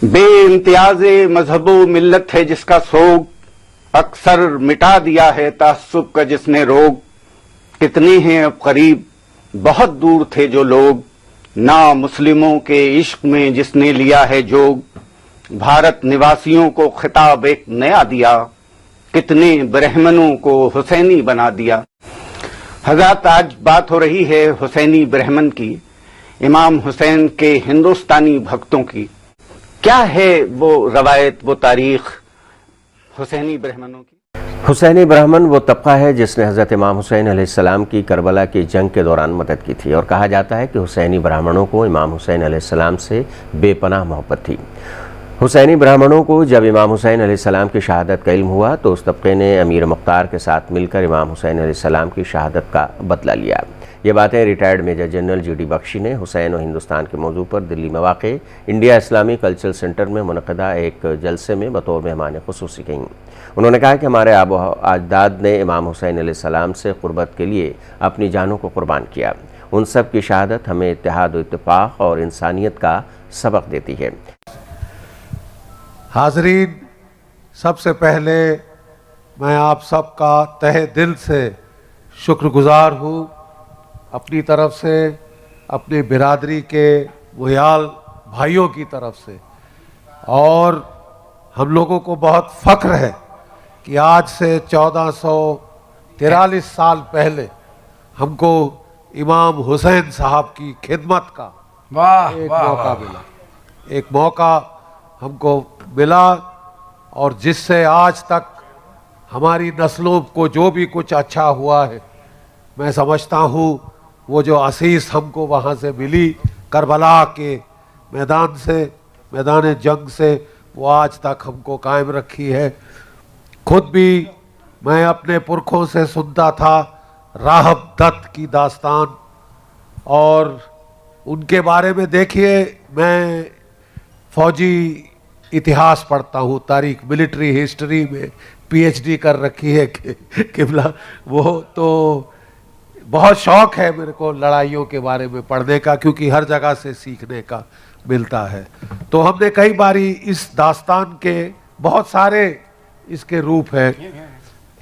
बेइम्तियाज़े मजहबो मिल्लत है जिसका सोग, अक्सर मिटा दिया है तासुब का जिसने रोग। कितने हैं अब करीब, बहुत दूर थे जो लोग, ना मुस्लिमों के इश्क में जिसने लिया है जोग। भारत निवासियों को खिताब एक नया दिया, कितने ब्राह्मणों को हुसैनी बना दिया। हज़रत, आज बात हो रही है हुसैनी ब्राह्मण की, इमाम हुसैन के हिंदुस्तानी भक्तों की। क्या है वो रवायत, वो तारीख हुसैनी ब्राह्मणों की? हुसैनी ब्राह्मण वो तबका है जिसने हज़रत इमाम हुसैन अलैहिस्सलाम की करबला की जंग के दौरान मदद की थी, और कहा जाता है कि हुसैनी ब्राह्मणों को इमाम हुसैन अलैहिस्सलाम से बेपनाह मोहब्बत थी। हुसैनी ब्राह्मणों को जब इमाम हुसैन अलैहिस्सलाम की शहादत का इल्म हुआ तो उस तबके ने अमीर मुख्तार के साथ मिलकर इमाम हुसैन अलैहिस्सलाम की शहादत का बदला लिया। ये बातें retired major general G D. Bakshi ने हुसैन और हिंदुस्तान के मौजू पर दिल्ली में वाक़ इंडिया इस्लामी कल्चरल सेंटर में मुनक़दा एक जलसे में बतौर मेहमान खुसूसी कहीं। उन्होंने कहा कि हमारे आबो अजदाद ने इमाम हुसैन अलैहिस्सलाम से क़ुर्बत के लिए अपनी जानों को कुर्बान किया। उन सब की शहादत हमें इत्तेहाद व इत्तेफ़ाक़ और इंसानियत का सबक देती है। हाज़रीन, सबसे पहले मैं आप सबका तहे दिल से शुक्रगुज़ार हूँ, अपनी तरफ से, अपनी बिरादरी के वयाल भाइयों की तरफ से। और हम लोगों को बहुत फ़ख्र है कि आज से 1443 साल पहले हमको इमाम हुसैन साहब की खिदमत का एक मौका हमको मिला, और जिससे आज तक हमारी नस्लों को जो भी कुछ अच्छा हुआ है, मैं समझता हूँ वो जो आसीस हमको वहाँ से मिली करबला के मैदान से, मैदान जंग से, वो आज तक हमको कायम रखी है। खुद भी मैं अपने पुरखों से सुनता था राहब दत्त की दास्तान, और उनके बारे में देखिए, मैं फौजी इतिहास पढ़ता हूँ, तारीख मिलिट्री हिस्ट्री में पीएचडी कर रखी है किबला। वो तो बहुत शौक़ है मेरे को लड़ाइयों के बारे में पढ़ने का, क्योंकि हर जगह से सीखने का मिलता है। तो हमने कई बारी इस दास्तान के बहुत सारे इसके रूप हैं।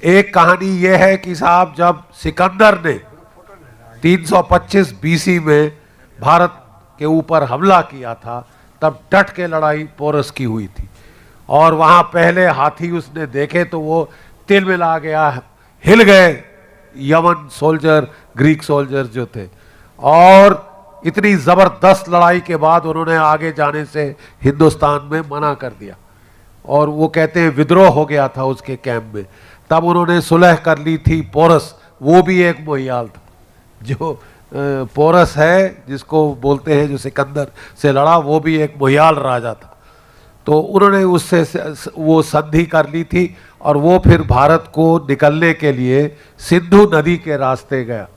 एक कहानी ये है कि साहब, जब सिकंदर ने 325 बीसी में भारत के ऊपर हमला किया था, तब डट के लड़ाई पोरस की हुई थी, और वहाँ पहले हाथी उसने देखे तो वो तिल मिला गया, हिल गए यमन सोल्जर, ग्रीक सोल्जर जो थे। और इतनी ज़बरदस्त लड़ाई के बाद उन्होंने आगे जाने से हिंदुस्तान में मना कर दिया, और वो कहते हैं विद्रोह हो गया था उसके कैंप में। तब उन्होंने सुलह कर ली थी पोरस, वो भी एक मोहियाल था। जो पोरस है जिसको बोलते हैं, जो सिकंदर से लड़ा, वो भी एक मोहियाल राजा था। तो उन्होंने उससे वो संधि कर ली थी, और वो फिर भारत को निकलने के लिए सिंधु नदी के रास्ते गया,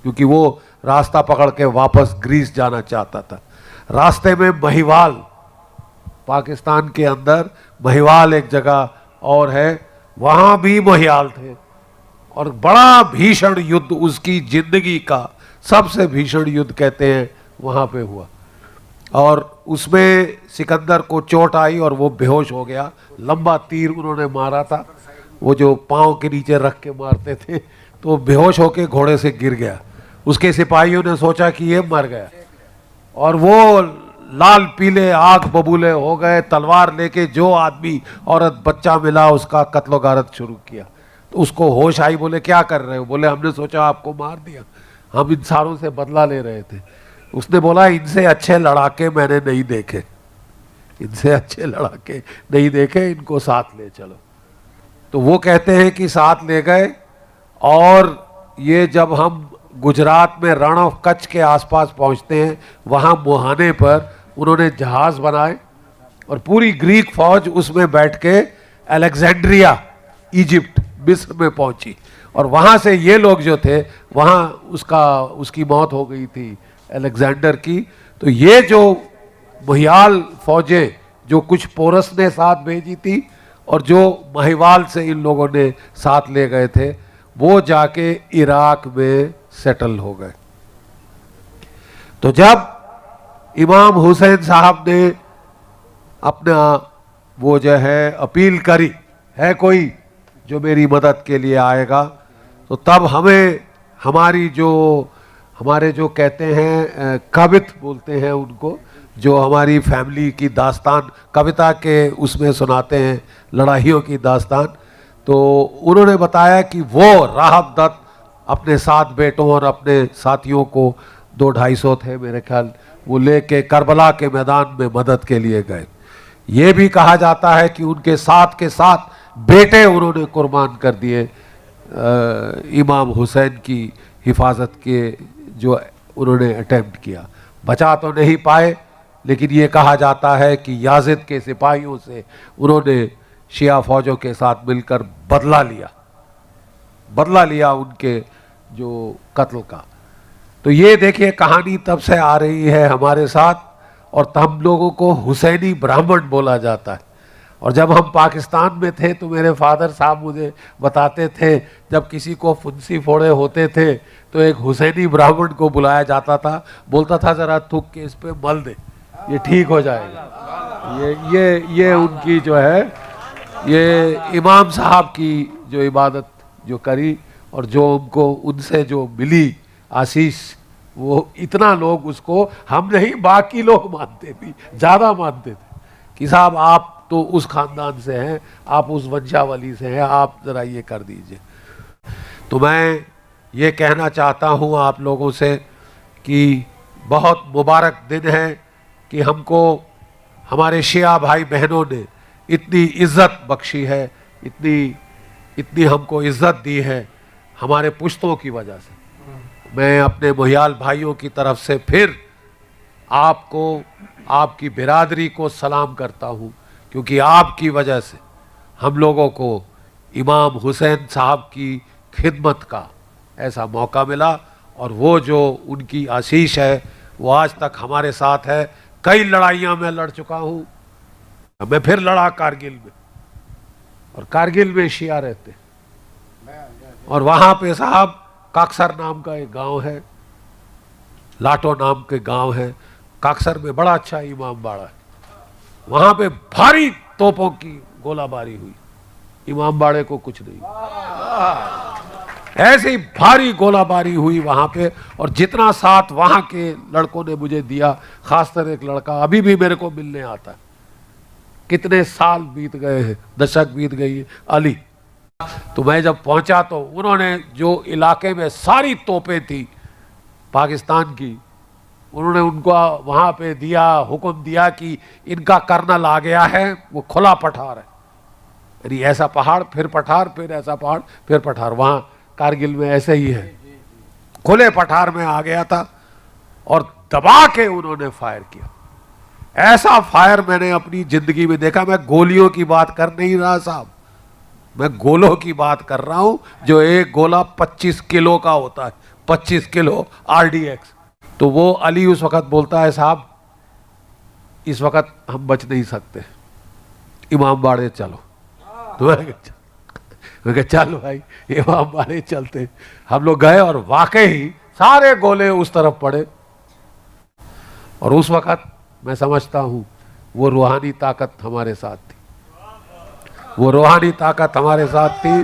क्योंकि वो रास्ता पकड़ के वापस ग्रीस जाना चाहता था। रास्ते में महिवाल, पाकिस्तान के अंदर महिवाल एक जगह और है, वहाँ भी मोहियाल थे, और बड़ा भीषण युद्ध, उसकी जिंदगी का सबसे भीषण युद्ध कहते हैं वहाँ पे हुआ। और उसमें सिकंदर को चोट आई और वो बेहोश हो गया। लंबा तीर उन्होंने मारा था, वो जो पाँव के नीचे रख के मारते थे, तो बेहोश होके घोड़े से गिर गया। उसके सिपाहियों ने सोचा कि ये मर गया, और वो लाल पीले आग बबूले हो गए। तलवार लेके जो आदमी औरत बच्चा मिला उसका कत्लो गारत शुरू किया। तो उसको होश आई, बोले क्या कर रहे हो? बोले हमने सोचा आपको मार दिया, हम इंसानों से बदला ले रहे थे। उसने बोला इनसे अच्छे लड़ाके मैंने नहीं देखे, इनसे अच्छे लड़ाके नहीं देखे, इनको साथ ले चलो। तो वो कहते हैं कि साथ ले गए, और ये जब हम गुजरात में रण ऑफ कच्छ के आसपास पहुंचते हैं, वहाँ मुहाने पर उन्होंने जहाज़ बनाए, और पूरी ग्रीक फौज उसमें बैठ के अलेक्जेंड्रिया, इजिप्ट, मिस्र में पहुंची। और वहाँ से ये लोग जो थे, वहाँ उसकी मौत हो गई थी अलेक्जेंडर की। तो ये जो महियाल फौजें, जो कुछ पोरस ने साथ भेजी थी और जो महिवाल से इन लोगों ने साथ ले गए थे, वो जाके इराक में सेटल हो गए। तो जब इमाम हुसैन साहब ने अपना वो जो है अपील करी है कोई जो मेरी मदद के लिए आएगा, तो तब हमें हमारे जो कहते हैं कवित बोलते हैं उनको, जो हमारी फैमिली की दास्तान कविता के उसमें सुनाते हैं, लड़ाइयों की दास्तान, तो उन्होंने बताया कि वो राहत दत्त अपने 7 बेटों और अपने साथियों को 200-250 थे मेरे ख्याल, वो लेके करबला के मैदान में मदद के लिए गए। ये भी कहा जाता है कि उनके साथ के साथ बेटे उन्होंने कुर्बान कर दिए इमाम हुसैन की हिफाजत के, जो उन्होंने अटेम्प्ट किया। बचा तो नहीं पाए, लेकिन ये कहा जाता है कि याजिद के सिपाहियों से उन्होंने शिया फौजों के साथ मिलकर बदला लिया उनके जो कत्ल का। तो ये देखिए कहानी तब से आ रही है हमारे साथ, और हम लोगों को हुसैनी ब्राह्मण बोला जाता है। और जब हम पाकिस्तान में थे तो मेरे फादर साहब मुझे बताते थे, जब किसी को फुंसी फोड़े होते थे तो एक हुसैनी ब्राह्मण को बुलाया जाता था, बोलता था जरा थूक के इस पे मल दे, ये ठीक हो जाएगा। ये उनकी जो है, ये इमाम साहब की जो इबादत जो करी और जो उनको उनसे जो मिली आशीष, वो इतना लोग उसको, हम नहीं बाकी लोग मानते भी, ज़्यादा मानते थे कि साहब आप तो उस खानदान से हैं, आप उस वंशावली से हैं, आप ज़रा ये कर दीजिए। तो मैं ये कहना चाहता हूँ आप लोगों से कि बहुत मुबारक दिन है कि हमको हमारे शिया भाई बहनों ने इतनी इज़्ज़त बख्शी है, इतनी हमको इज़्ज़त दी है हमारे पुश्तों की वजह से। मैं अपने मोहियाल भाइयों की तरफ से फिर आपको, आपकी बिरादरी को सलाम करता हूँ, क्योंकि आपकी वजह से हम लोगों को इमाम हुसैन साहब की खिदमत का ऐसा मौका मिला, और वो जो उनकी आशीष है वो आज तक हमारे साथ है। कई लड़ाइयाँ मैं लड़ चुका हूँ, मैं फिर लड़ा कारगिल में, और कारगिल में शिया रहते, और वहाँ पे साहब काकसर नाम का एक गांव है, लाटो नाम के गांव है, काकसर में बड़ा अच्छा इमाम बाड़ा है, वहां पे भारी तोपों की गोलाबारी हुई, इमाम बाड़े को कुछ नहीं, ऐसी भारी गोलाबारी हुई वहां पे। और जितना साथ वहां के लड़कों ने मुझे दिया, खासकर एक लड़का अभी भी मेरे को मिलने आता है, कितने साल बीत गए हैं, दशक बीत गई है, अली। तो मैं जब पहुंचा तो उन्होंने जो इलाके में सारी तोपें थी पाकिस्तान की, उन्होंने उनको वहाँ पे दिया, हुक्म दिया कि इनका कर्नल आ गया है, वो खुला पठार है, यानी ऐसा पहाड़ फिर पठार, फिर ऐसा पहाड़ फिर पठार, वहाँ कारगिल में ऐसे ही है, खुले पठार में आ गया था, और दबा के उन्होंने फायर किया। ऐसा फायर मैंने अपनी जिंदगी में देखा। मैं गोलियों की बात कर नहीं रहा साहब, मैं गोलों की बात कर रहा हूं, जो एक गोला 25 किलो का होता है, 25 किलो RDX। तो वो अली उस वक्त बोलता है, साहब इस वक्त हम बच नहीं सकते, इमाम बाड़े चलो। तो मैं कहा चलो भाई इमाम बाड़े चलते। हम लोग गए और वाकई ही सारे गोले उस तरफ पड़े, और उस वक्त मैं समझता हूं वो रूहानी ताकत हमारे साथ थी, वो रूहानी ताकत हमारे साथ थी।